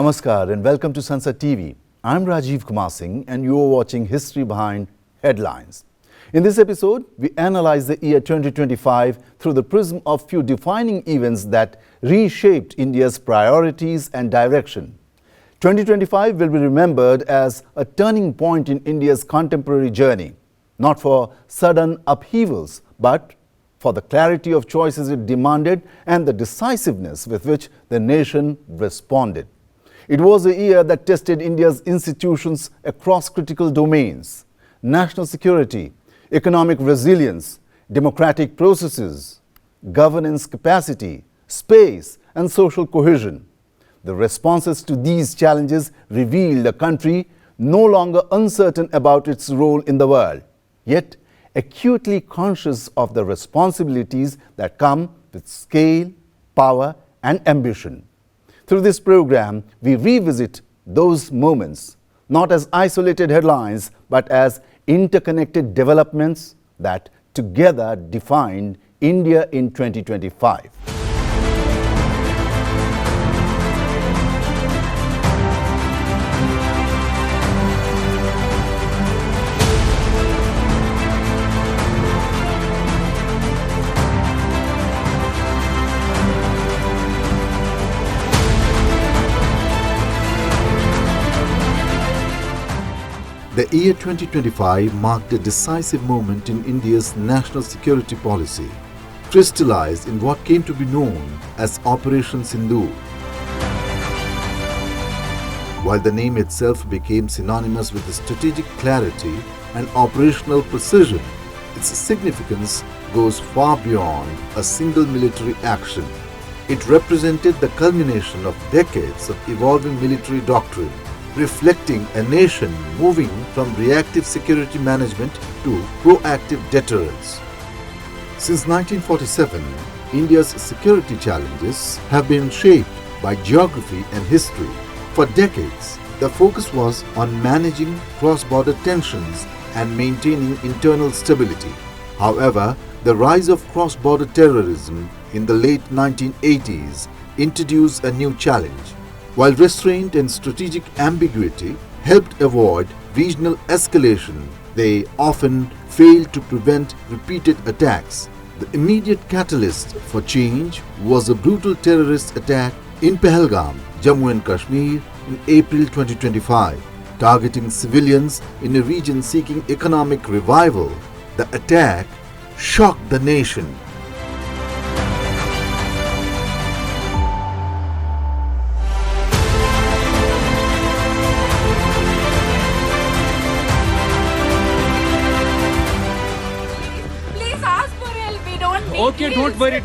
Namaskar and welcome to Sansad TV. I'm RAJIV and you are watching History Behind Headlines. In this episode, we analyze the year 2025 through the prism of few defining events that reshaped India's priorities and direction. 2025 will be remembered as a turning point in India's contemporary journey, not for sudden upheavals, but for the clarity of choices it demanded and the decisiveness with which the nation responded. It was a year that tested India's institutions across critical domains: national security, economic resilience, democratic processes, governance capacity, space, and social cohesion. The responses to these challenges revealed a country no longer uncertain about its role in the world, yet acutely conscious of the responsibilities that come with scale, power, and ambition. Through this program, we revisit those moments, not as isolated headlines, but as interconnected developments that together defined India in 2025. The year 2025 marked a decisive moment in India's national security policy, crystallized in what came to be known as Operation Sindoor. While the name itself became synonymous with strategic clarity and operational precision, its significance goes far beyond a single military action. It represented the culmination of decades of evolving military doctrine, reflecting a nation moving from reactive security management to proactive deterrence. Since 1947, India's security challenges have been shaped by geography and history. For decades, the focus was on managing cross-border tensions and maintaining internal stability. However, the rise of cross-border terrorism in the late 1980s introduced a new challenge. While restraint and strategic ambiguity helped avoid regional escalation, they often failed to prevent repeated attacks. The immediate catalyst for change was a brutal terrorist attack in Pahalgam, Jammu and Kashmir in April 2025, targeting civilians in a region seeking economic revival. The attack shocked the nation. Okay, don't worry.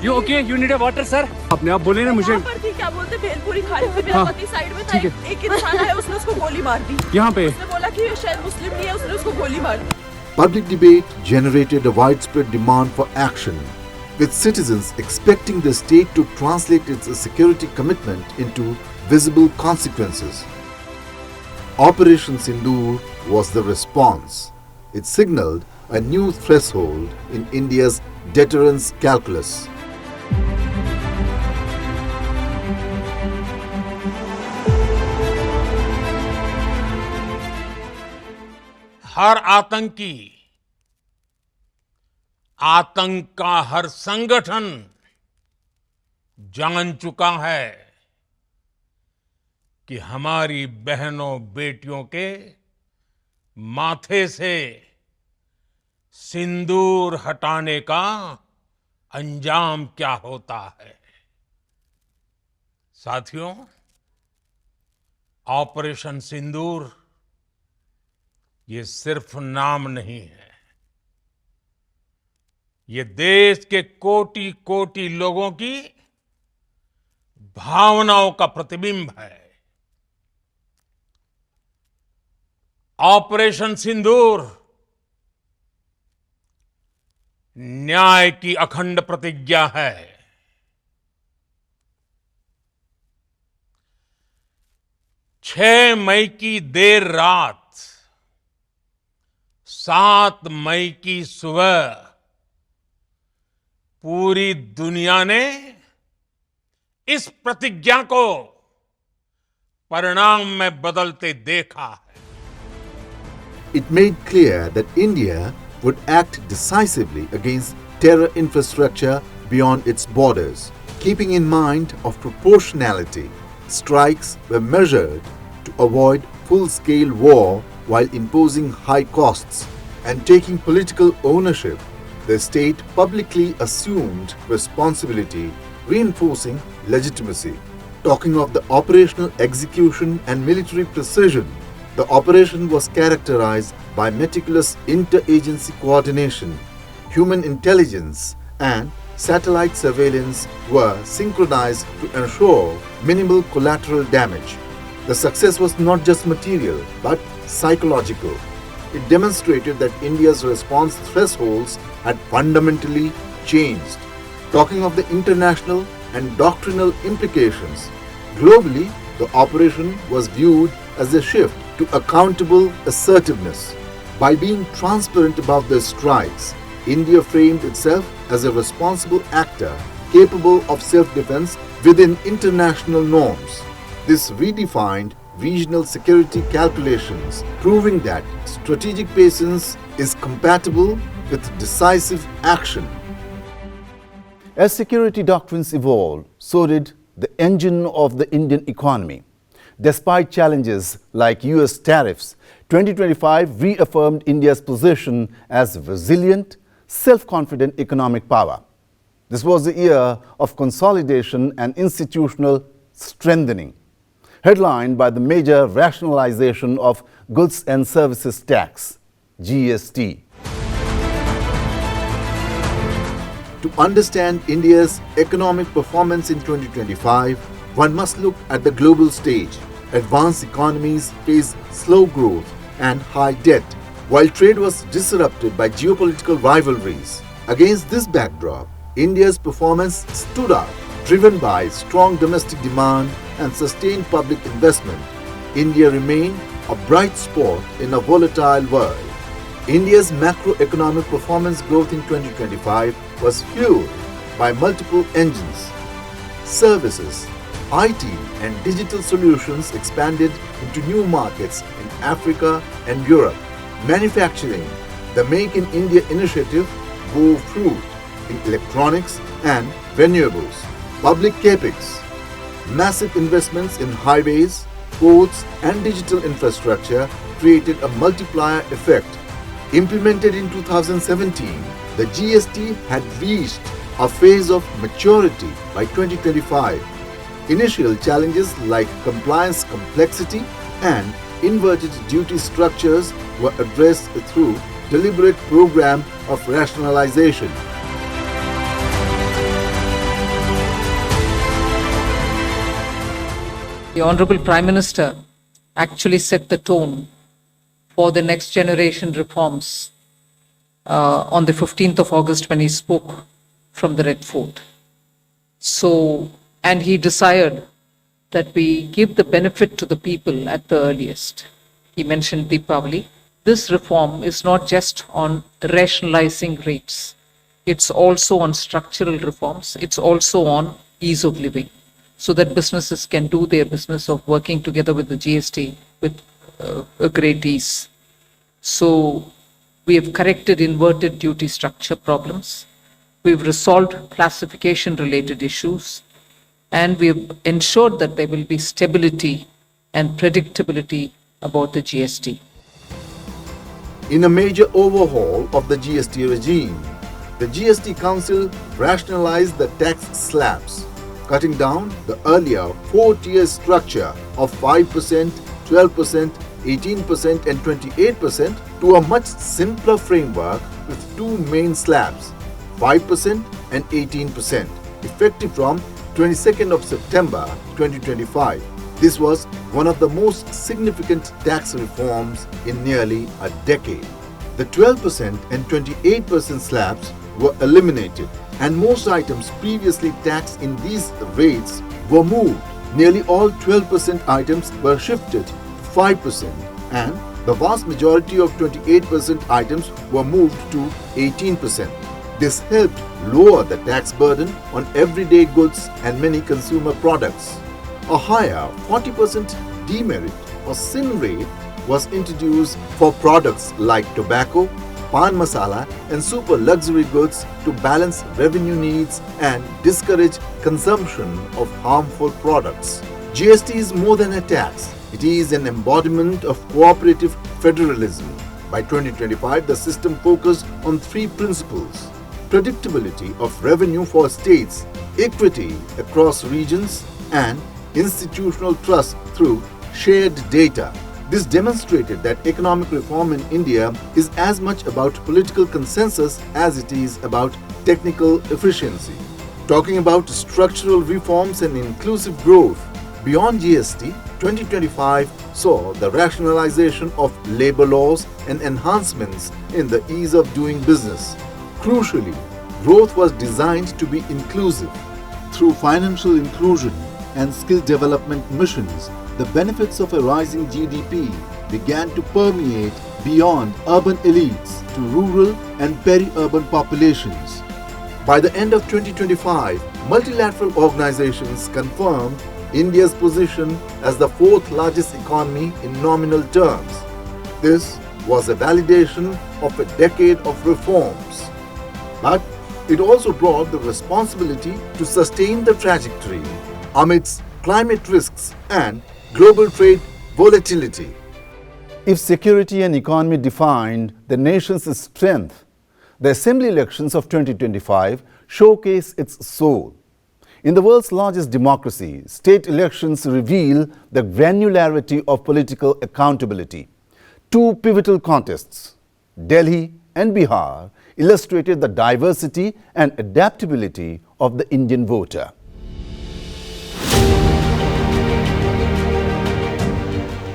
You okay? You need a water, sir? अपने आप बोले ना मुझे। यहाँ पर थी, क्या बोलते भेलपुरी खा रही थी, मेरा पति साइड में था, एक इंसान आया, उसने उसको गोली मार दी। यहाँ पे उसने बोला कि ये शायद मुस्लिम नहीं है, उसने उसको गोली मार दी। Public debate generated a widespread demand for action, with citizens expecting the state to translate its security commitment into visible consequences. Operation Sindoor was the response. It signaled a new threshold in India's deterrence calculus. हर आतंकी, आतंक का हर संगठन जान चुका है कि हमारी बहनों बेटियों के माथे से सिंदूर हटाने का अंजाम क्या होता है। साथियों, ऑपरेशन सिंदूर ये सिर्फ नाम नहीं है, ये देश के कोटि कोटि लोगों की भावनाओं का प्रतिबिंब है। ऑपरेशन सिंदूर न्याय की अखंड प्रतिज्ञा है। 6 मई की देर रात, 7 मई की सुबह पूरी दुनिया ने इस प्रतिज्ञा को परिणाम में बदलते देखा है। It made clear that India would act decisively against terror infrastructure beyond its borders. Keeping in mind of proportionality, strikes were measured to avoid full-scale war while imposing high costs and taking political ownership. The state publicly assumed responsibility, reinforcing legitimacy. Talking of the operational execution and military precision, the operation was characterized by meticulous interagency coordination. Human intelligence and satellite surveillance were synchronized to ensure minimal collateral damage. The success was not just material but psychological. It demonstrated that India's response thresholds had fundamentally changed. Talking of the international and doctrinal implications, globally, the operation was viewed as a shift to accountable assertiveness. By being transparent about their strikes, India framed itself as a responsible actor capable of self-defense within international norms. This redefined regional security calculations, proving that strategic patience is compatible with decisive action. As security doctrines evolved, so did the engine of the Indian economy. Despite challenges like US tariffs, 2025 reaffirmed India's position as resilient, self-confident economic power. This was the year of consolidation and institutional strengthening, headlined by the major rationalization of Goods and Services Tax, GST. To understand India's economic performance in 2025, one must look at the global stage. Advanced economies face slow growth and high debt, while trade was disrupted by geopolitical rivalries. Against this backdrop, India's performance stood out, driven by strong domestic demand and sustained public investment. India remained a bright spot in a volatile world. India's macroeconomic performance growth in 2025 was fueled by multiple engines. Services, IT and digital solutions expanded into new markets in Africa and Europe. Manufacturing, the Make in India initiative bore fruit in electronics and renewables. Public capex, massive investments in highways, ports and digital infrastructure created a multiplier effect. Implemented in 2017, the GST had reached a phase of maturity by 2025. Initial challenges like compliance complexity and inverted duty structures were addressed through deliberate program of rationalization. The Honorable Prime Minister actually set the tone for the next generation reforms on the 15th of August when he spoke from the Red Fort. And he desired that we give the benefit to the people at the earliest. He mentioned Deepavali. This reform is not just on rationalizing rates. It's also on structural reforms. It's also on ease of living, so that businesses can do their business of working together with the GST with a great ease. So we have corrected inverted duty structure problems. We've resolved classification related issues, and we've ensured that there will be stability and predictability about the GST. In a major overhaul of the GST regime, the GST Council rationalized the tax slabs, cutting down the earlier four-tier structure of 5%, 12%, 18% and 28% to a much simpler framework with two main slabs, 5% and 18%, effective from 22nd of September 2025. This was one of the most significant tax reforms in nearly a decade. The 12% and 28% slabs were eliminated, and most items previously taxed in these rates were moved. Nearly all 12% items were shifted to 5%, and the vast majority of 28% items were moved to 18%. This helped lower the tax burden on everyday goods and many consumer products. A higher 40% demerit or sin rate was introduced for products like tobacco, pan masala and super luxury goods to balance revenue needs and discourage consumption of harmful products. GST is more than a tax. It is an embodiment of cooperative federalism. By 2025, the system focused on three principles: predictability of revenue for states, equity across regions, and institutional trust through shared data. This demonstrated that economic reform in India is as much about political consensus as it is about technical efficiency. Talking about structural reforms and inclusive growth, beyond GST, 2025 saw the rationalization of labor laws and enhancements in the ease of doing business. Crucially, growth was designed to be inclusive. Through financial inclusion and skill development missions, the benefits of a rising GDP began to permeate beyond urban elites to rural and peri-urban populations. By the end of 2025, multilateral organizations confirmed India's position as the fourth largest economy in nominal terms. This was a validation of a decade of reforms. But it also brought the responsibility to sustain the trajectory amidst climate risks and global trade volatility. If security and economy defined the nation's strength, the assembly elections of 2025 showcase its soul. In the world's largest democracy, state elections reveal the granularity of political accountability. Two pivotal contests, Delhi and Bihar, illustrated the diversity and adaptability of the Indian voter.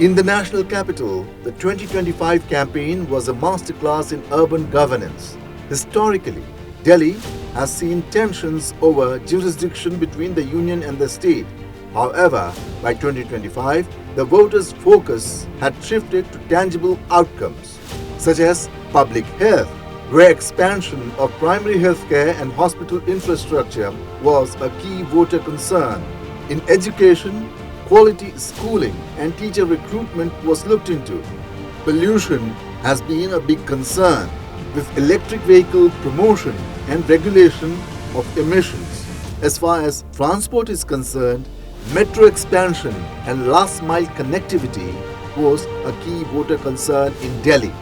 In the national capital, the 2025 campaign was a masterclass in urban governance. Historically, Delhi has seen tensions over jurisdiction between the union and the state. However, by 2025, the voters' focus had shifted to tangible outcomes, such as public health, where expansion of primary healthcare and hospital infrastructure was a key voter concern. In education, quality schooling and teacher recruitment was looked into. Pollution has been a big concern, with electric vehicle promotion and regulation of emissions. As far as transport is concerned, metro expansion and last-mile connectivity was a key voter concern in Delhi.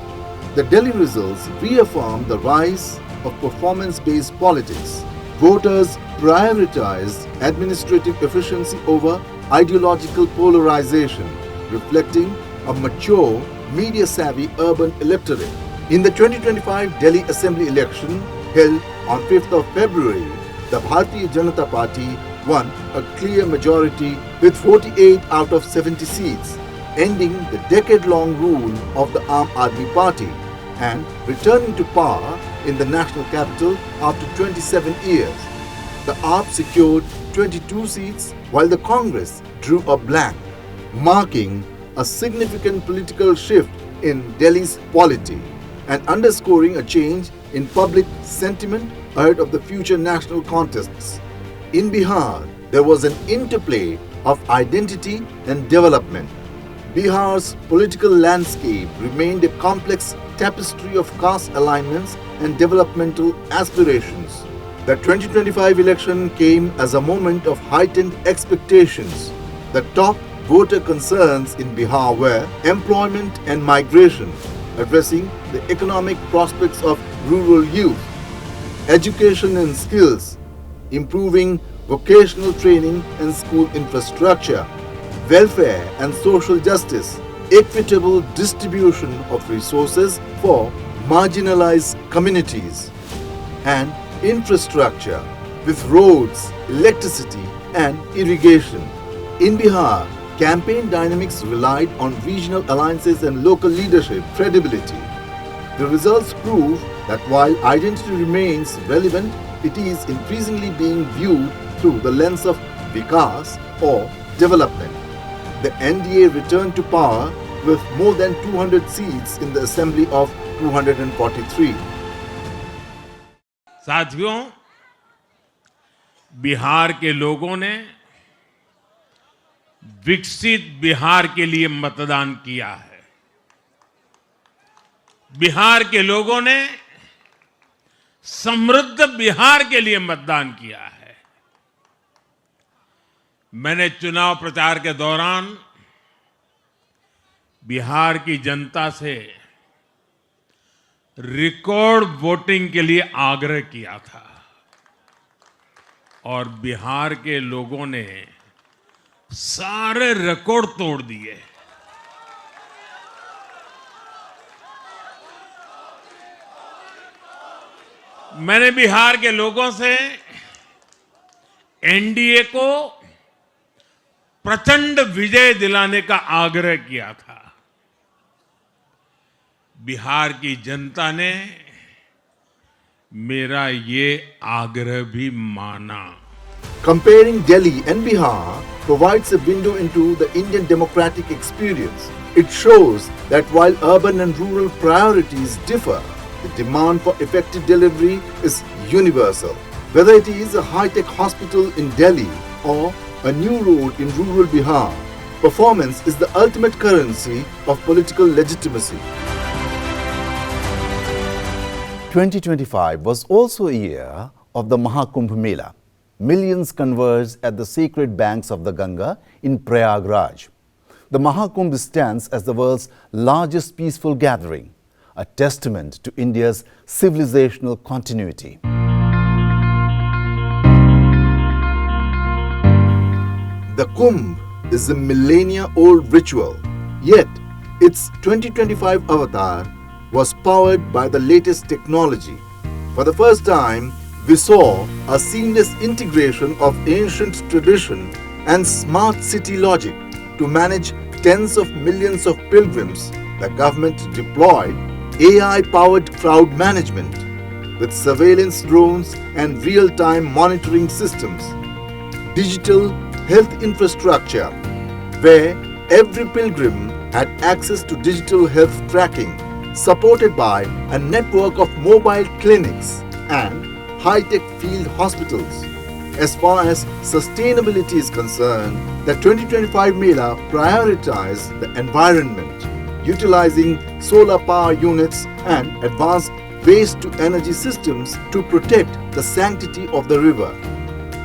The Delhi results reaffirmed the rise of performance-based politics. Voters prioritized administrative efficiency over ideological polarization, reflecting a mature, media-savvy urban electorate. In the 2025 Delhi Assembly election held on 5th of February, the Bharatiya Janata Party won a clear majority with 48 out of 70 seats, ending the decade-long rule of the Aam Aadmi Party and returning to power in the national capital after 27 years. The AAP secured 22 seats while the Congress drew a blank, marking a significant political shift in Delhi's polity and underscoring a change in public sentiment ahead of the future national contests. In Bihar, there was an interplay of identity and development. Bihar's political landscape remained a complex tapestry of caste alignments and developmental aspirations. The 2025 election came as a moment of heightened expectations. The top voter concerns in Bihar were employment and migration, addressing the economic prospects of rural youth, education and skills, improving vocational training and school infrastructure, welfare and social justice, equitable distribution of resources for marginalized communities, and infrastructure with roads, electricity and irrigation. In Bihar, campaign dynamics relied on regional alliances and local leadership credibility. The results prove that while identity remains relevant, it is increasingly being viewed through the lens of Vikas or development. The NDA returned to power with more than 200 seats in the assembly of 243. साथियों, बिहार के लोगों ने विकसित बिहार के लिए मतदान किया है। बिहार के लोगों ने समृद्ध बिहार के लिए मतदान किया है। मैंने चुनाव प्रचार के दौरान बिहार की जनता से रिकॉर्ड वोटिंग के लिए आग्रह किया था और बिहार के लोगों ने सारे रिकॉर्ड तोड़ दिए। मैंने बिहार के लोगों से एनडीए को प्रचंड विजय दिलाने का आग्रह किया था। बिहार की जनता ने मेरा ये आग्रह भी माना। Comparing Delhi and Bihar provides a window into the Indian democratic experience. It shows that while urban and rural priorities differ, the demand for effective delivery is universal. Whether it is a high-tech hospital in Delhi or a new road in rural Bihar, performance is the ultimate currency of political legitimacy. 2025 was also a year of the Mahakumbh Mela. Millions converged at the sacred banks of the Ganga in Prayagraj. The Mahakumbh stands as the world's largest peaceful gathering, a testament to India's civilizational continuity. The Kumbh is a millennia-old ritual, yet its 2025 avatar was powered by the latest technology. For the first time, we saw a seamless integration of ancient tradition and smart city logic to manage tens of millions of pilgrims. The government deployed AI-powered crowd management with surveillance drones and real-time monitoring systems, digital health infrastructure where every pilgrim had access to digital health tracking, supported by a network of mobile clinics and high-tech field hospitals. As far as sustainability is concerned, the 2025 Mela prioritized the environment, utilizing solar power units and advanced waste-to-energy systems to protect the sanctity of the river.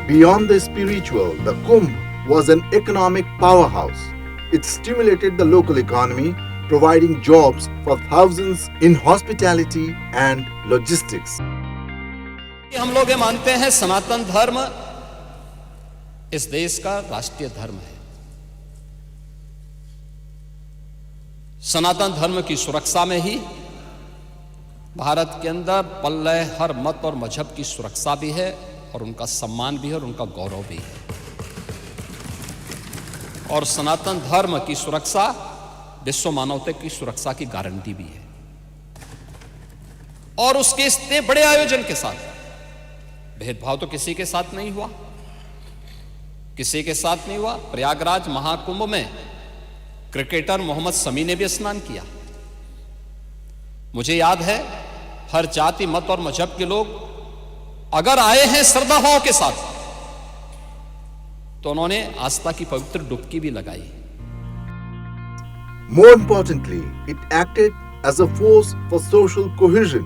Beyond the spiritual, the Kumbh was an economic powerhouse. It stimulated the local economy, providing jobs for thousands in hospitality and logistics. हम लोग ये मानते हैं सनातन धर्म इस देश का राष्ट्रीय धर्म है। सनातन धर्म की सुरक्षा में ही भारत के अंदर पल रहे हर मत और मजहब की सुरक्षा भी है और उनका सम्मान भी है और उनका गौरव भी है। और सनातन धर्म की सुरक्षा विश्व मानवता की सुरक्षा की गारंटी भी है। और उसके इतने बड़े आयोजन के साथ भेदभाव तो किसी के साथ नहीं हुआ, किसी के साथ नहीं हुआ। प्रयागराज महाकुंभ में क्रिकेटर मोहम्मद शमी ने भी स्नान किया। मुझे याद है हर जाति मत और मजहब के लोग अगर आए हैं श्रद्धा भाव के साथ तो उन्होंने आस्था की पवित्र डुबकी भी लगाई। More importantly, it acted as a force for social cohesion,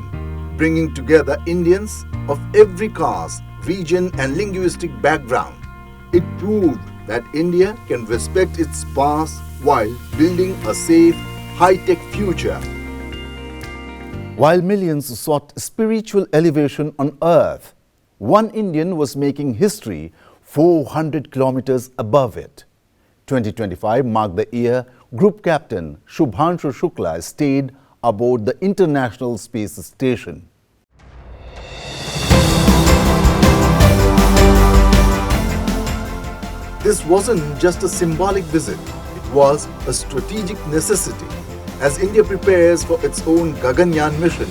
bringing together Indians of every caste, region and linguistic background. It proved that India can respect its past while building a safe, high-tech future. While millions sought spiritual elevation on earth, one Indian was making history 400 kilometers above it. 2025 marked the year Group Captain Shubhanshu Shukla stayed aboard the International Space Station. This wasn't just a symbolic visit, it was a strategic necessity. As India prepares for its own Gaganyaan mission,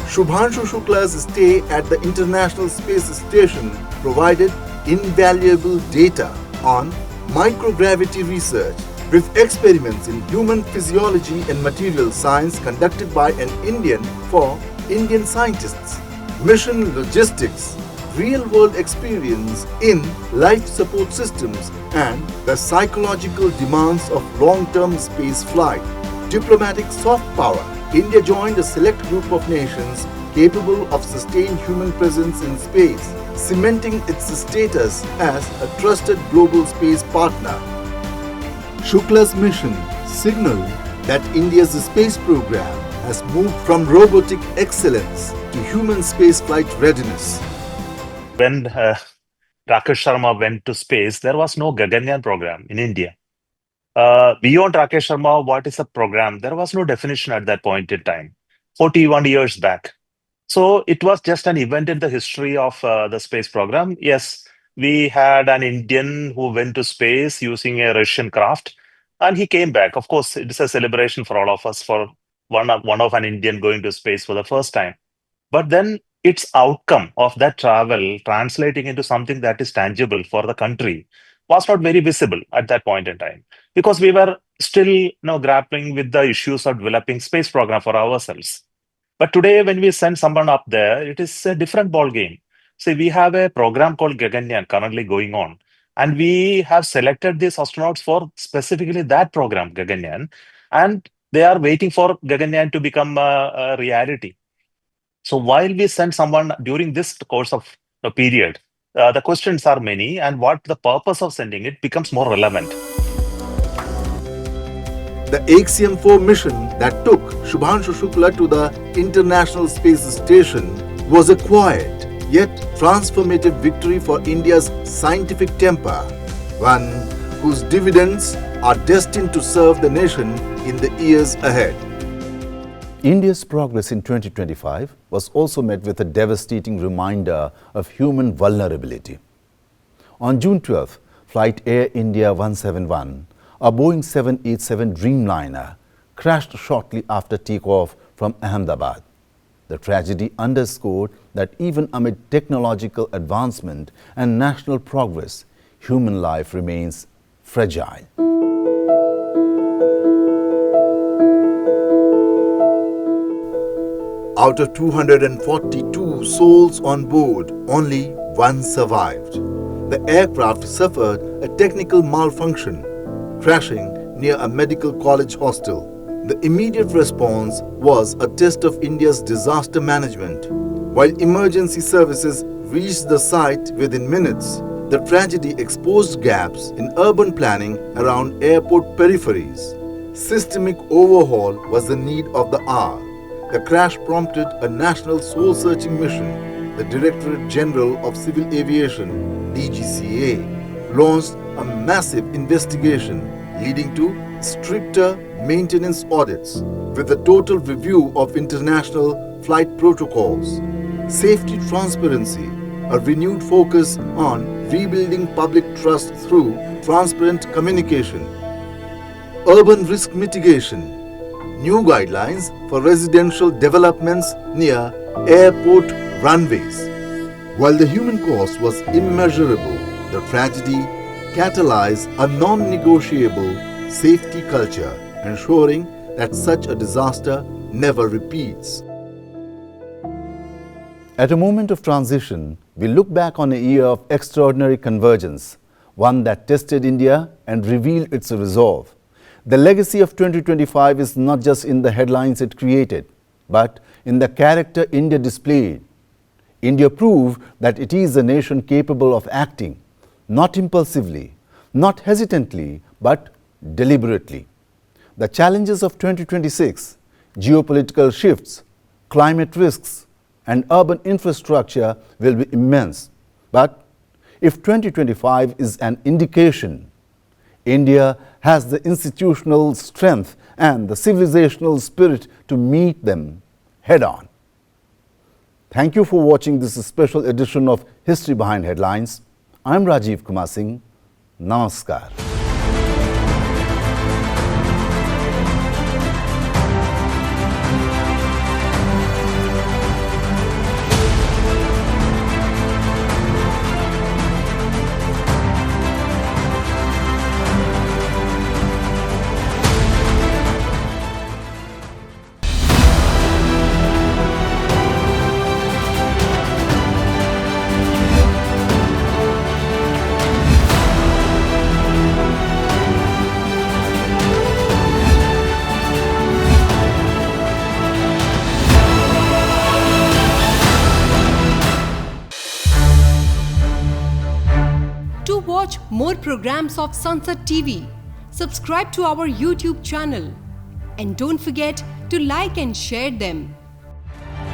Shubhanshu Shukla's stay at the International Space Station provided invaluable data on microgravity research, with experiments in human physiology and material science conducted by an Indian for Indian scientists. Mission logistics, real-world experience in life support systems and the psychological demands of long-term space flight. Diplomatic soft power. India joined a select group of nations capable of sustained human presence in space, cementing its status as a trusted global space partner. Shukla's mission signaled that India's space program has moved from robotic excellence to human spaceflight readiness. When Rakesh Sharma went to space, there was no Gaganyaan program in India. Beyond Rakesh Sharma, what is a program? There was no definition at that point in time, 41 years back. So it was just an event in the history of the space program. Yes, we had an Indian who went to space using a Russian craft, and he came back. Of course, it's a celebration for all of us for one of an Indian going to space for the first time. But then its outcome of that travel translating into something that is tangible for the country was not very visible at that point in time, because we were still grappling with the issues of developing space program for ourselves. But today, when we send someone up there, it is a different ball game. See, we have a program called Gaganyaan currently going on, and we have selected these astronauts for specifically that program, Gaganyaan, and they are waiting for Gaganyaan to become a reality. So while we send someone during this course of the period, the questions are many, and what the purpose of sending it becomes more relevant. The Axiom 4 mission that took Shubhanshu Shukla to the International Space Station was a quiet yet transformative victory for India's scientific temper, one whose dividends are destined to serve the nation in the years ahead. India's progress in 2025 was also met with a devastating reminder of human vulnerability. On June 12th, Flight Air India 171, a Boeing 787 Dreamliner, crashed shortly after takeoff from Ahmedabad. The tragedy underscored that even amid technological advancement and national progress, human life remains fragile. Out of 242 souls on board, only one survived. The aircraft suffered a technical malfunction, crashing near a medical college hostel. The immediate response was a test of India's disaster management. While emergency services reached the site within minutes, the tragedy exposed gaps in urban planning around airport peripheries. Systemic overhaul was the need of the hour. The crash prompted a national soul-searching mission. The Directorate General of Civil Aviation, DGCA, launched a massive investigation leading to stricter maintenance audits with a total review of international flight protocols, safety transparency, a renewed focus on rebuilding public trust through transparent communication, urban risk mitigation, new guidelines for residential developments near airport runways. While the human cost was immeasurable, the tragedy catalyzed a non-negotiable safety culture, ensuring that such a disaster never repeats. At a moment of transition, we look back on a year of extraordinary convergence, one that tested India and revealed its resolve. The legacy of 2025 is not just in the headlines it created, but in the character India displayed. India proved that it is a nation capable of acting, not impulsively, not hesitantly, but deliberately. The challenges of 2026, geopolitical shifts, climate risks, and urban infrastructure will be immense. But if 2025 is an indication, India has the institutional strength and the civilizational spirit to meet them head-on. Thank you for watching this special edition of History Behind Headlines. I'm RAJIV Kumar Singh. Namaskar. more programs of Sansad TV, subscribe to our YouTube channel and don't forget to like and share them.